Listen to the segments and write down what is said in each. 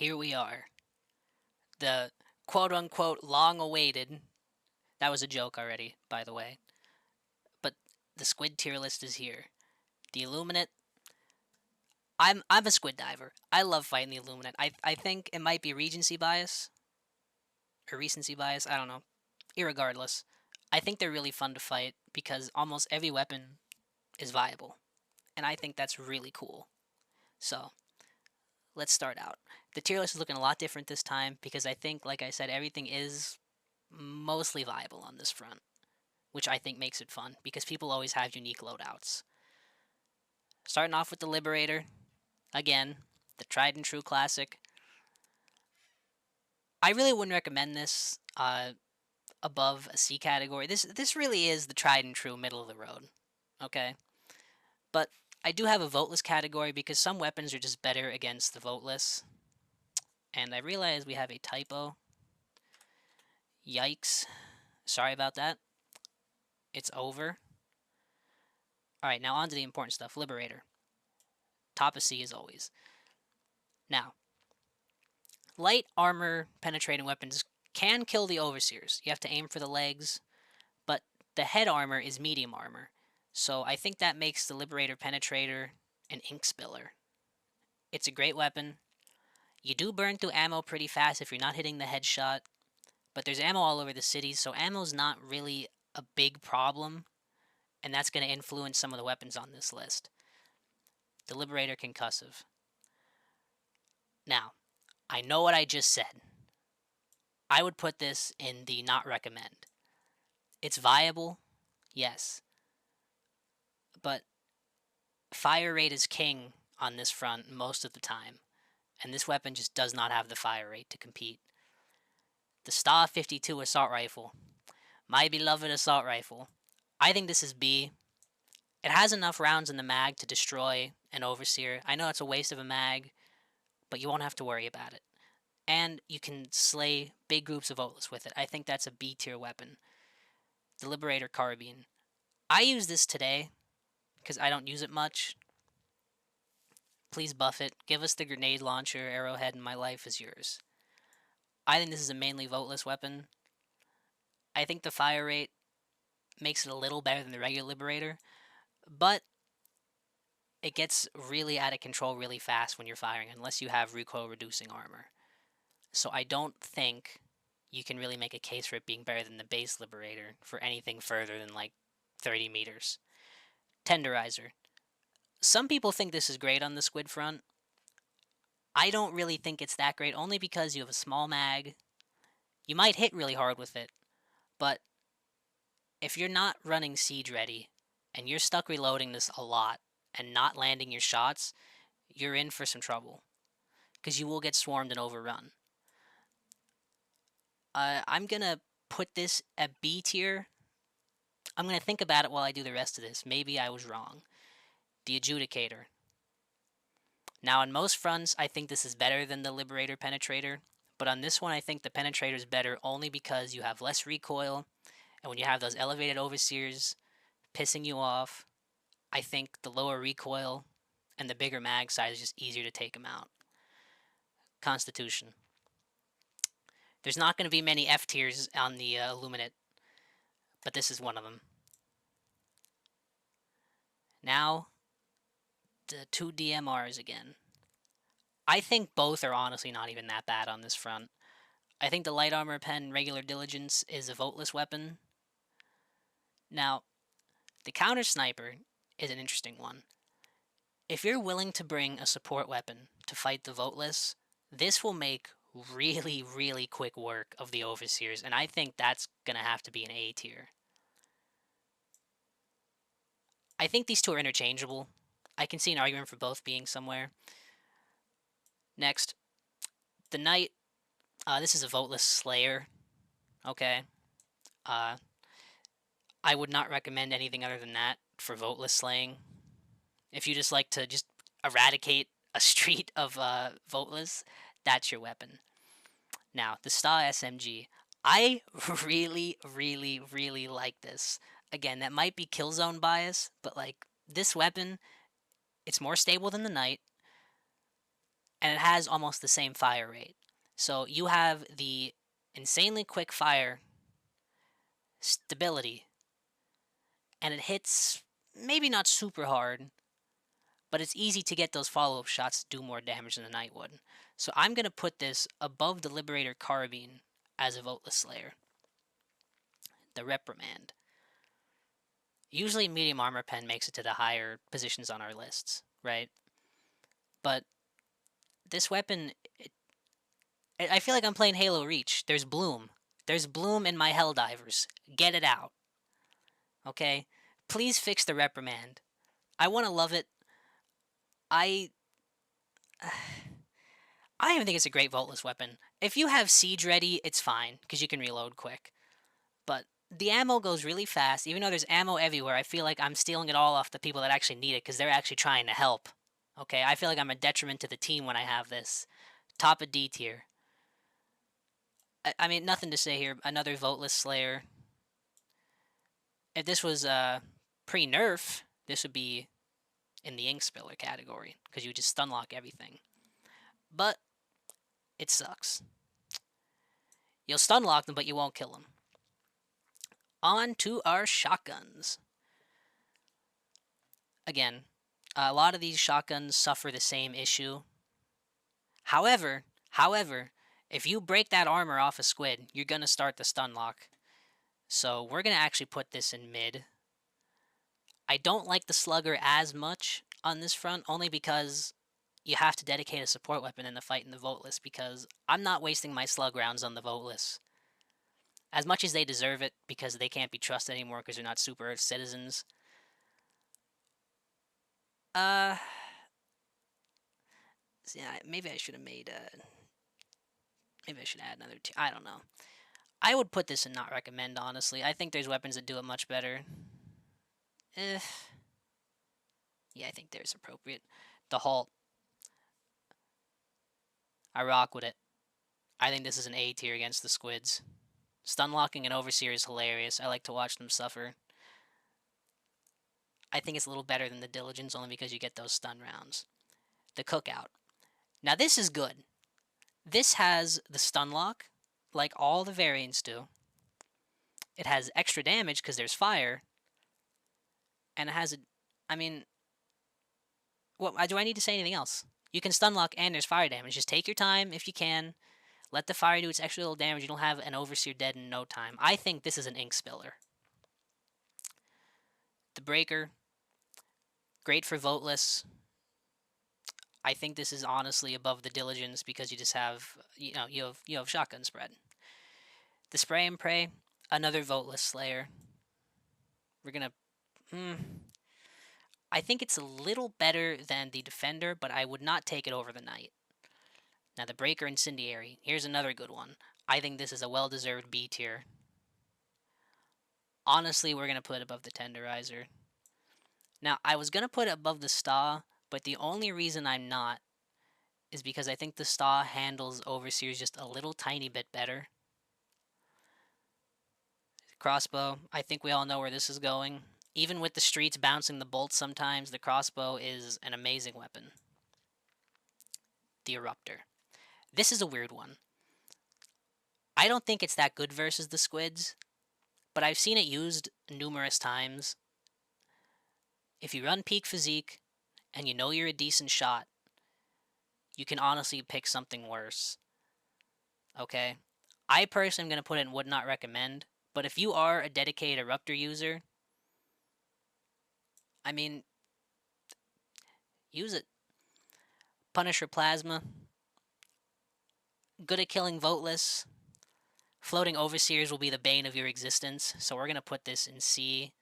here we are. The quote-unquote long-awaited, that was a joke already, by the way, but the squid tier list is here. The Illuminate, I'm a squid diver. I love fighting the Illuminate. I think it might be recency bias, or recency bias, I don't know. Irregardless, I think they're really fun to fight because almost every weapon is viable, and I think that's really cool. So, let's start out. The tier list is looking a lot different this time because I think, like I said, everything is mostly viable on this front, which I think makes it fun because people always have unique loadouts. Starting off with the Liberator, again, the tried and true classic. I really wouldn't recommend this above a C category. This really is the tried and true middle of the road. Okay, but I do have a voteless category because some weapons are just better against the voteless. And I realize we have a typo. Yikes. Sorry about that. It's over. Alright, now on to the important stuff. Liberator. Top of C as always. Now, light armor penetrating weapons can kill the Overseers. You have to aim for the legs, but the head armor is medium armor. So I think that makes the Liberator Penetrator an ink spiller. It's a great weapon. You do burn through ammo pretty fast if you're not hitting the headshot, but there's ammo all over the city, so ammo's not really a big problem, and that's going to influence some of the weapons on this list. The Liberator Concussive. Now, I know what I just said. I would put this in the not recommend. It's viable, yes, but fire rate is king on this front most of the time, and this weapon just does not have the fire rate to compete. The Star 52 Assault Rifle. My beloved assault rifle. I think this is B. It has enough rounds in the mag to destroy an Overseer. I know it's a waste of a mag, but you won't have to worry about it. And you can slay big groups of voteless with it. I think that's a B tier weapon. The Liberator Carbine. I use this today because I don't use it much. Please buff it. Give us the grenade launcher, arrowhead, and my life is yours. I think this is a mainly voteless weapon. I think the fire rate makes it a little better than the regular Liberator, but it gets really out of control really fast when you're firing unless you have recoil reducing armor. So I don't think you can really make a case for it being better than the base Liberator for anything further than like 30 meters. Tenderizer. Some people think this is great on the squid front. I don't really think it's that great, only because you have a small mag. You might hit really hard with it, but if you're not running siege ready and you're stuck reloading this a lot and not landing your shots, you're in for some trouble because you will get swarmed and overrun. I'm gonna put this at B tier. I'm gonna think about it while I do the rest of this. Maybe I was wrong. The Adjudicator. Now, on most fronts, I think this is better than the Liberator Penetrator, but on this one, I think the Penetrator is better only because you have less recoil, and when you have those elevated Overseers pissing you off, I think the lower recoil and the bigger mag size is just easier to take them out. Constitution. There's not going to be many F tiers on the Illuminate, but this is one of them. Now, the two DMRs again. I think both are honestly not even that bad on this front. I think the light armor pen regular diligence is a voteless weapon. Now, the counter sniper is an interesting one. If you're willing to bring a support weapon to fight the voteless, this will make really, really quick work of the Overseers, and I think that's going to have to be an A tier. I think these two are interchangeable. I can see an argument for both being somewhere. Next, the Knight. This is a voteless Slayer. Okay. I would not recommend anything other than that for voteless slaying. If you just like to just eradicate a street of voteless, that's your weapon. Now, the Star SMG. I really, really, really like this. Again, that might be killzone bias, but like this weapon, it's more stable than the Knight. and it has almost the same fire rate. So you have the insanely quick fire stability, and it hits maybe not super hard, but it's easy to get those follow-up shots to do more damage than the knight would. So I'm going to put this above the Liberator Carbine as a Voteless Slayer. The Reprimand. Usually medium armor pen makes it to the higher positions on our lists, right? But this weapon, I feel like I'm playing Halo Reach. There's Bloom. There's Bloom in my Helldivers. Get it out. Okay? Please fix the Reprimand. I want to love it. I don't even think it's a great Voteless weapon. If you have Siege ready, it's fine, because you can reload quick. But the ammo goes really fast. Even though there's ammo everywhere, I feel like I'm stealing it all off the people that actually need it, because they're actually trying to help. Okay, I feel like I'm a detriment to the team when I have this. Top of D tier. I mean, nothing to say here. Another Voteless Slayer. If this was pre-nerf, this would be in the Ink Spiller category, because you just stunlock everything. But it sucks. You'll stunlock them, but you won't kill them. On to our shotguns. Again, a lot of these shotguns suffer the same issue. However, if you break that armor off a squid, you're going to start the stun lock. So we're going to actually put this in mid. I don't like the slugger as much on this front, only because you have to dedicate a support weapon in the fight in the Voteless, because I'm not wasting my slug rounds on the Voteless. As much as they deserve it, because they can't be trusted anymore because they're not super citizens. Yeah, maybe I should have made maybe I should add another two. I don't know. I would put this in not recommend, honestly. I think there's weapons that do it much better. Yeah, I think there's appropriate. The Halt. I rock with it. I think this is an A tier against the squids. Stunlocking an Overseer is hilarious. I like to watch them suffer. I think it's a little better than the Diligence, only because you get those stun rounds. The Cookout. Now this is good. This has the stun lock, like all the variants do. It has extra damage because there's fire. And it has I mean, what do I need to say anything else? You can stun lock and there's fire damage. Just take your time if you can. Let the fire do its extra little damage. You don't have an Overseer dead in no time. I think this is an Ink Spiller. The Breaker. Great for Voteless. I think this is honestly above the Diligence because you just have, you have shotgun spread. The Spray and Pray. Another Voteless Slayer. We're gonna... I think it's a little better than the Defender, but I would not take it over the Knight. Now, the Breaker Incendiary. Here's another good one. I think this is a well-deserved B tier. Honestly, we're going to put it above the Tenderizer. Now, I was going to put it above the Sta, but the only reason I'm not is because I think the Sta handles Overseers just a little tiny bit better. Crossbow. I think we all know where this is going. Even with the streets bouncing the bolts sometimes, the crossbow is an amazing weapon. The Eruptor. This is a weird one. I don't think it's that good versus the squids, but I've seen it used numerous times. If you run peak physique, and you know you're a decent shot, you can honestly pick something worse. Okay? I personally am going to put it in would not recommend, but if you are a dedicated Eruptor user, I mean, use it. Punisher Plasma. Good at killing Voteless. Floating Overseers will be the bane of your existence, so we're going to put this in C.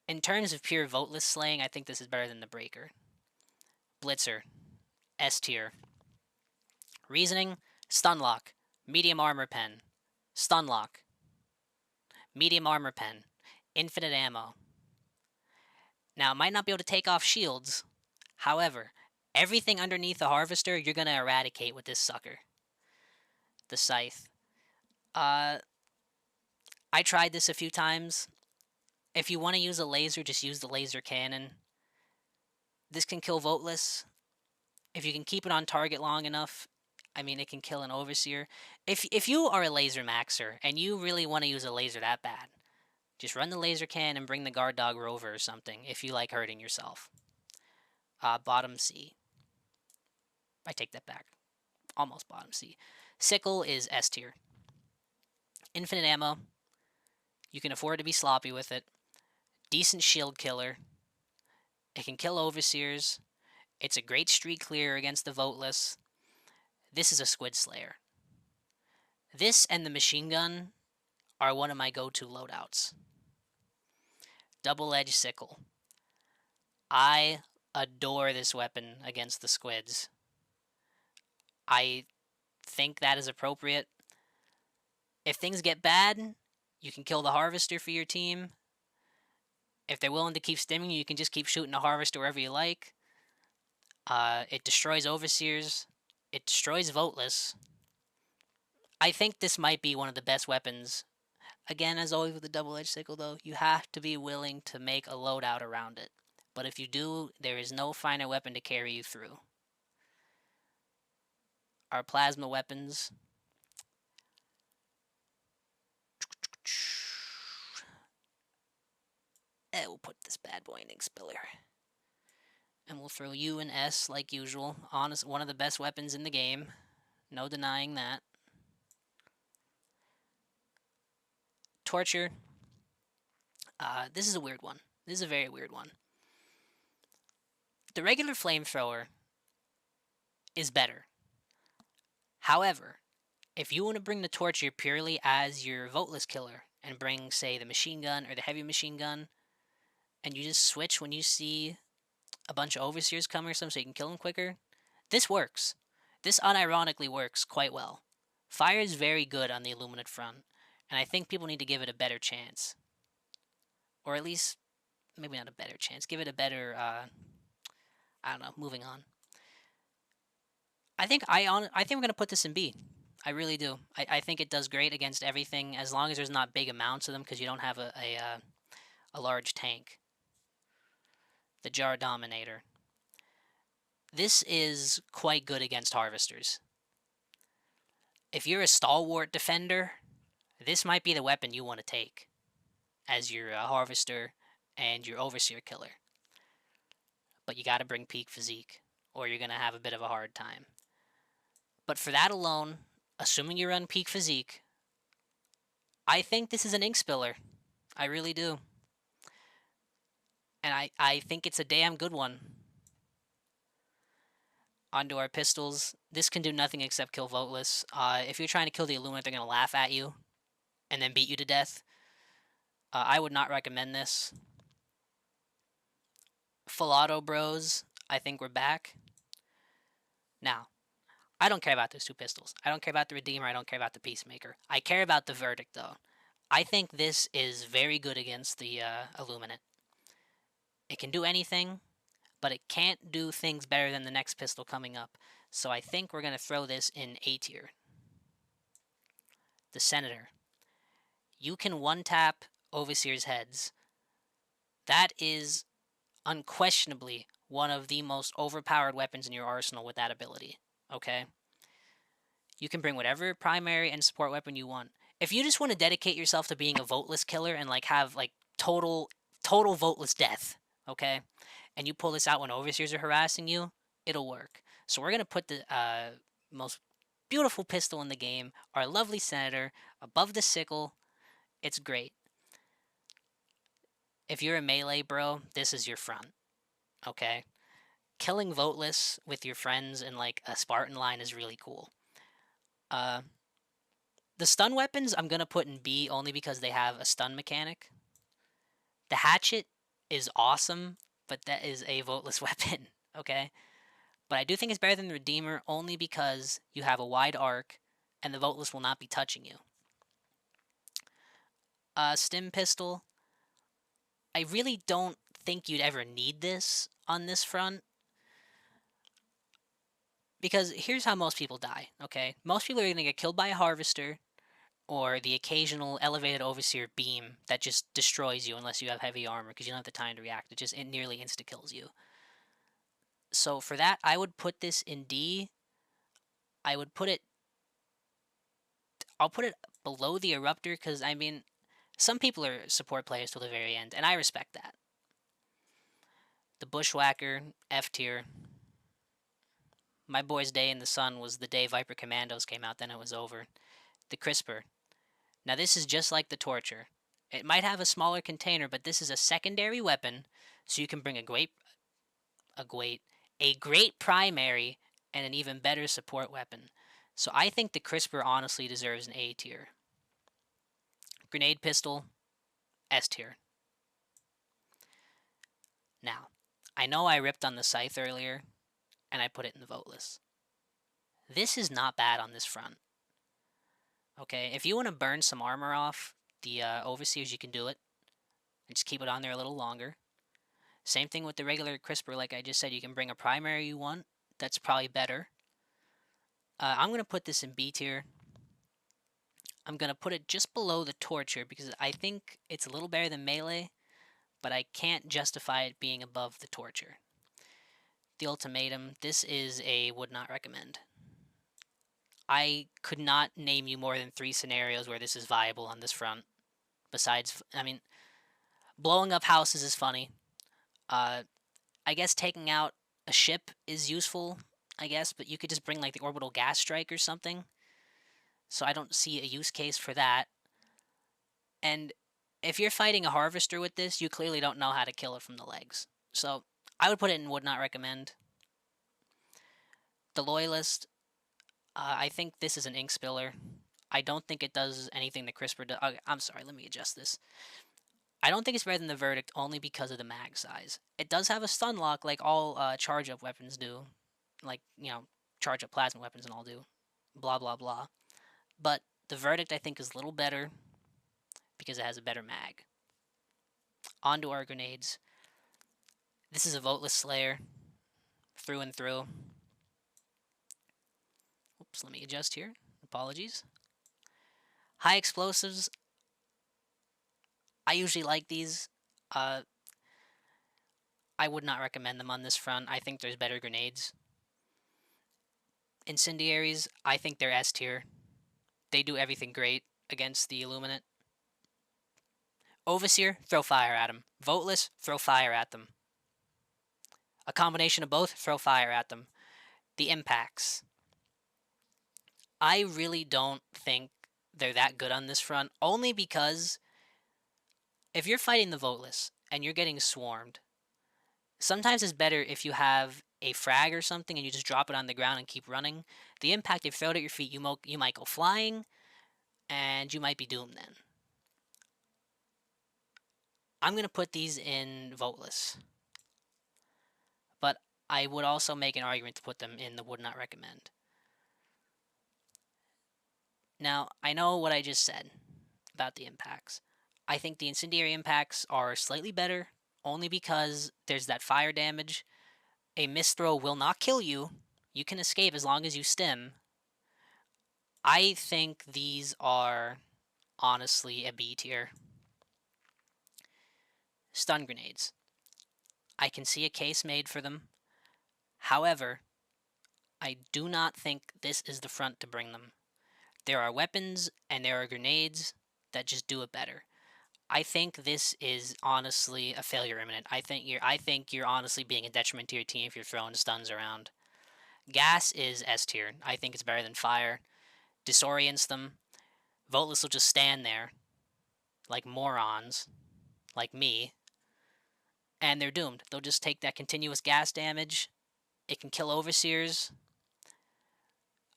In terms of pure Voteless slaying, I think this is better than the Breaker. Blitzer. S tier. Reasoning. Stunlock. Medium Armor Pen. Stunlock. Medium Armor Pen. Infinite ammo. Now, it might not be able to take off shields. However, everything underneath the Harvester, you're going to eradicate with this sucker. The Scythe. I tried this a few times. If you want to use a laser, just use the laser cannon. This can kill Voteless. If you can keep it on target long enough, I mean, it can kill an overseer. If you are a laser maxer and you really want to use a laser that bad, just run the laser can and bring the guard dog rover or something if you like hurting yourself. Bottom C. I take that back. Almost bottom C. Sickle is S tier. Infinite ammo. You can afford to be sloppy with it. Decent shield killer. It can kill overseers. It's a great streak clear against the voteless. This is a squid slayer. This and the machine gun are one of my go-to loadouts. Double-edged sickle. I adore this weapon against the squids. I think that is appropriate. If things get bad, you can kill the harvester for your team. If they're willing to keep stimming you, you can just keep shooting the harvester wherever you like. It destroys overseers. It destroys voteless. I think this might be one of the best weapons. Again, as always with the double-edged sickle, though, you have to be willing to make a loadout around it. But if you do, there is no finer weapon to carry you through. Our plasma weapons. We'll put this bad boy in Ink Spiller. And we'll throw U and S like usual. Honest, one of the best weapons in the game. No denying that. Torture. This is a weird one. This is a very weird one. The regular flamethrower is better. However, if you want to bring the torture purely as your voteless killer and bring, say, the machine gun or the heavy machine gun, and you just switch when you see a bunch of overseers coming or something so you can kill them quicker, this works. This unironically works quite well. Fire is very good on the Illuminate front, and I think people need to give it a better chance. Or at least, maybe not a better chance, give it a better, I don't know, moving on. I think we're going to put this in B. I really do. I think it does great against everything as long as there's not big amounts of them because you don't have a large tank. The Jar Dominator. This is quite good against harvesters. If you're a stalwart defender, this might be the weapon you want to take as your harvester and your overseer killer. But you got to bring peak physique or you're going to have a bit of a hard time. But for that alone, assuming you run peak physique, I think this is an ink spiller. I really do. And I think it's a damn good one. Onto our pistols. This can do nothing except kill voteless. If you're trying to kill the Illuminate, they're going to laugh at you and then beat you to death. I would not recommend this. Full auto bros, I think we're back. Now, I don't care about those two pistols. I don't care about the Redeemer. I don't care about the Peacemaker. I care about the Verdict, though. I think this is very good against the Illuminate. It can do anything, but it can't do things better than the next pistol coming up. So I think we're going to throw this in A tier. The Senator. You can one-tap Overseer's heads. That is unquestionably one of the most overpowered weapons in your arsenal with that ability. Okay? You can bring whatever primary and support weapon you want. If you just want to dedicate yourself to being a voteless killer and have total voteless death, okay? And you pull this out when overseers are harassing you, it'll work. So we're going to put the most beautiful pistol in the game, our lovely Senator, above the sickle. It's great. If you're a melee bro, this is your front, okay? Killing voteless with your friends in a Spartan line is really cool. The stun weapons I'm going to put in B only because they have a stun mechanic. The hatchet is awesome, but that is a voteless weapon, okay? But I do think it's better than the Redeemer only because you have a wide arc and the voteless will not be touching you. Stim pistol. I really don't think you'd ever need this on this front. Because here's how most people die, okay? Most people are going to get killed by a harvester or the occasional elevated overseer beam that just destroys you unless you have heavy armor because you don't have the time to react. It nearly insta-kills you. So for that, I would put this in D. I would put it. I'll put it below the Eruptor because I mean, some people are support players till the very end, and I respect that. The Bushwhacker, F tier. My boy's day in the sun was the day Viper Commandos came out. Then it was over. The Crisper. Now this is just like the Torture. It might have a smaller container, but this is a secondary weapon, so you can bring a great primary and an even better support weapon. So I think the Crisper honestly deserves an A tier. Grenade pistol, S tier. Now, I know I ripped on the Scythe earlier, and I put it in the vote list. This is not bad on this front. Okay, if you want to burn some armor off the Overseers, you can do it. And just keep it on there a little longer. Same thing with the regular Crisper, like I just said, you can bring a primary you want. That's probably better. I'm going to put this in B tier. I'm going to put it just below the Torture because I think it's a little better than Melee, but I can't justify it being above the Torture. The Ultimatum, this is a would not recommend. I could not name you more than 3 scenarios where this is viable on this front. Besides, I mean, blowing up houses is funny. I guess taking out a ship is useful, I guess, but you could just bring like the orbital gas strike or something. So I don't see a use case for that. And if you're fighting a harvester with this, you clearly don't know how to kill it from the legs. So I would put it in would not recommend. The Loyalist, I think this is an ink spiller. I don't think it does anything the Crisper does. I'm sorry, let me adjust this. I don't think it's better than the Verdict only because of the mag size. It does have a stun lock like all charge up weapons do. Like, charge up plasma weapons and all do. Blah, blah, blah. But the Verdict, I think, is a little better because it has a better mag. On to our grenades. This is a voteless Slayer through and through. Oops, let me adjust here. Apologies. High explosives. I usually like these. I would not recommend them on this front. I think there's better grenades. Incendiaries, I think they're S tier. They do everything great against the Illuminate. Overseer, throw fire at them. Voteless, throw fire at them. A combination of both, throw fire at them. The impacts. I really don't think they're that good on this front, only because if you're fighting the voteless and you're getting swarmed, sometimes it's better if you have a frag or something and you just drop it on the ground and keep running. The impact, if you throw it at your feet, you might go flying, and you might be doomed then. I'm going to put these in voteless. But I would also make an argument to put them in the would not recommend. Now, I know what I just said about the impacts. I think the incendiary impacts are slightly better, only because there's that fire damage. A misthrow will not kill you. You can escape as long as you stim. I think these are honestly a B tier. Stun grenades. I can see a case made for them. However, I do not think this is the front to bring them. There are weapons and there are grenades that just do it better. I think this is honestly a failure imminent. I think you're honestly being a detriment to your team if you're throwing stuns around. Gas is S tier. I think it's better than fire. Disorients them. Voteless will just stand there like morons, like me, and they're doomed. They'll just take that continuous gas damage. It can kill overseers.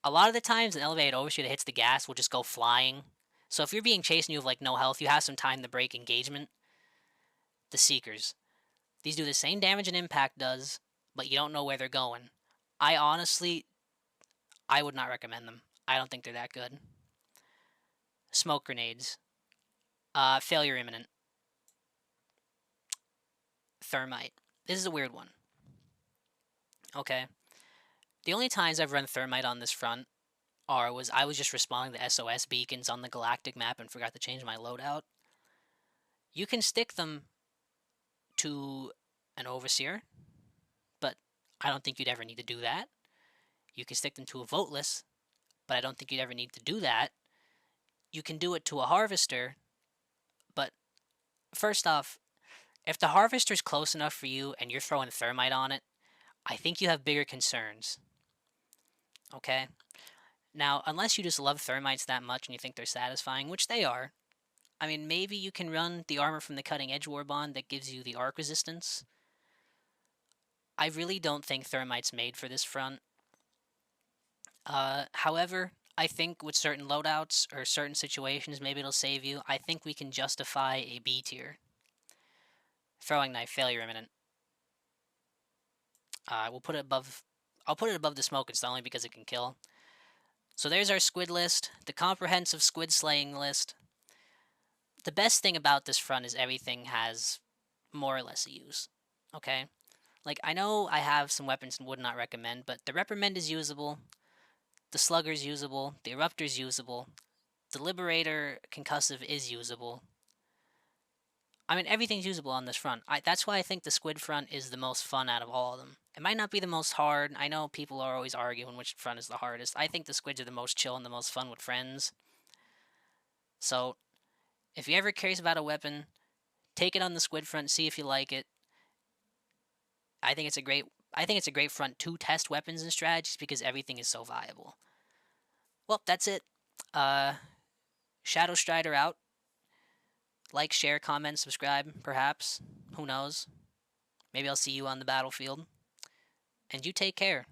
A lot of the times, an elevated overseer that hits the gas will just go flying. So if you're being chased and you have like no health, you have some time to break engagement. The Seekers. These do the same damage an impact does, but you don't know where they're going. I would not recommend them. I don't think they're that good. Smoke grenades. Failure imminent. Thermite. This is a weird one. Okay. The only times I've run Thermite on this front I was just responding to SOS beacons on the galactic map and forgot to change my loadout. You can stick them to an Overseer, but I don't think you'd ever need to do that. You can stick them to a voteless, but I don't think you'd ever need to do that. You can do it to a harvester, but first off, if the harvester's close enough for you and you're throwing thermite on it, I think you have bigger concerns. Okay? Now, unless you just love thermites that much and you think they're satisfying, which they are, I mean, maybe you can run the armor from the Cutting Edge Warbond that gives you the arc resistance. I really don't think thermite's made for this front. However, I think with certain loadouts or certain situations, maybe it'll save you. I think we can justify a B tier. Throwing knife, failure imminent. We'll put it above. I'll put it above the smoke. It's only because it can kill. So there's our squid list, the comprehensive squid slaying list. The best thing about this front is everything has more or less a use. Okay? Like, I know I have some weapons and would not recommend, but the reprimand is usable, the slugger's usable, the eruptor's usable, the liberator concussive is usable. I mean, everything's usable on this front. That's why I think the squid front is the most fun out of all of them. It might not be the most hard. I know people are always arguing which front is the hardest. I think the squids are the most chill and the most fun with friends. So, if you're ever curious about a weapon, take it on the squid front, see if you like it. I think it's a great front to test weapons and strategies because everything is so viable. Well, that's it. Shadow Strider out. Like, share, comment, subscribe, perhaps. Who knows? Maybe I'll see you on the battlefield. And you take care.